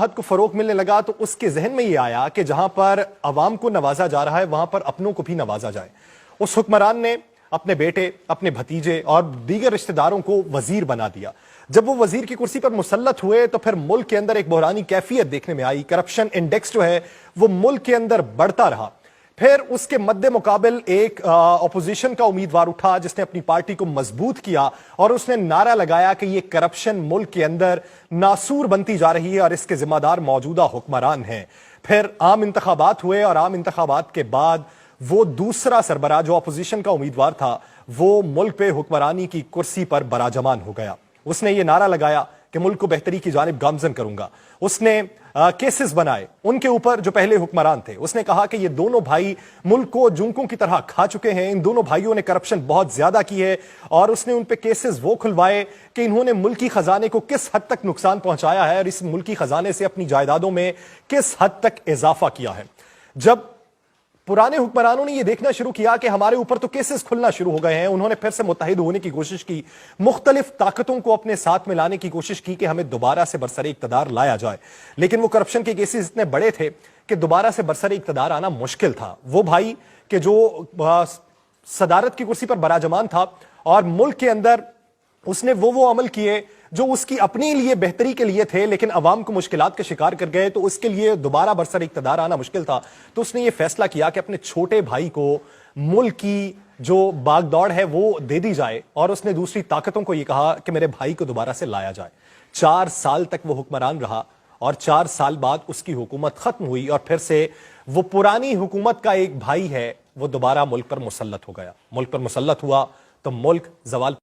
को फरोग मिलने लगा तो उसके जहन में यह आया कि जहां पर अवाम को नवाजा जा रहा है वहां पर अपनों को भी नवाजा जाए। उस हुक्मरान ने अपने बेटे, अपने भतीजे और दीगर रिश्तेदारों को वजीर बना दिया। जब वो वजीर की कुर्सी पर मुसल्लत हुए तो फिर मुल्क के अंदर एक बहरानी कैफियत देखने में आई। करप्शन इंडेक्स जो है वो मुल्क के अंदर बढ़ता रहा। फिर उसके मद्दे मुकाबिल एक अपोजिशन का उम्मीदवार उठा जिसने अपनी पार्टी को मजबूत किया और उसने नारा लगाया कि ये करप्शन मुल्क के अंदर नासूर बनती जा रही है और इसके जिम्मेदार मौजूदा हुक्मरान हैं। फिर आम इंतखाबात हुए और आम इंतखाबात के बाद वो दूसरा सरबराह जो अपोजिशन का उम्मीदवार था वो मुल्क पे हुक्मरानी की कुर्सी पर बराजमान हो गया। उसने ये नारा लगाया कि मुल्क को बेहतरी की जानिब गामजन करूंगा। उसने केसेस बनाए उनके ऊपर जो पहले हुक्मरान थे। उसने कहा कि ये दोनों भाई मुल्क को जुंकों की तरह खा चुके हैं, इन दोनों भाइयों ने करप्शन बहुत ज्यादा की है और उसने उन पे केसेस वो खुलवाए कि इन्होंने मुल्की खजाने को किस हद तक नुकसान पहुंचाया है और इस मुल्की खजाने से अपनी जायदादों में किस हद तक इजाफा किया है। जब पुराने हुक्मरानों ने यह देखना शुरू किया कि हमारे ऊपर तो केसेस खुलना शुरू हो गए हैं, उन्होंने फिर से मुत्तहिद होने की कोशिश की, मुख्तलिफ ताकतों को अपने साथ में लाने की कोशिश की कि हमें दोबारा से बरसरे इक्तदार लाया जाए। लेकिन वो करप्शन के केसेस इतने बड़े थे कि दोबारा से बरसरे इक्तदार आना मुश्किल था। वो भाई कि जो सदारत की कुर्सी पर बराजमान था और मुल्क के अंदर उसने वो अमल किए जो उसकी अपने लिए बेहतरी के लिए थे लेकिन अवाम को मुश्किलात का शिकार कर गए, तो उसके लिए दोबारा बरसर इक्तदार आना मुश्किल था। तो उसने ये फैसला किया कि अपने छोटे भाई को मुल्क की जो बागदौड़ है वो दे दी जाए और उसने दूसरी ताकतों को ये कहा कि मेरे भाई को दोबारा से लाया जाए। 4 साल तक वो हुक्मरान रहा और 4 साल बाद उसकी हुकूमत खत्म हुई और फिर से वो पुरानी हुकूमत का एक भाई है वो दोबारा मुल्क पर मुसल्लत हो गया। मुल्क पर मुसल्लत हुआ तो मुल्क जवाल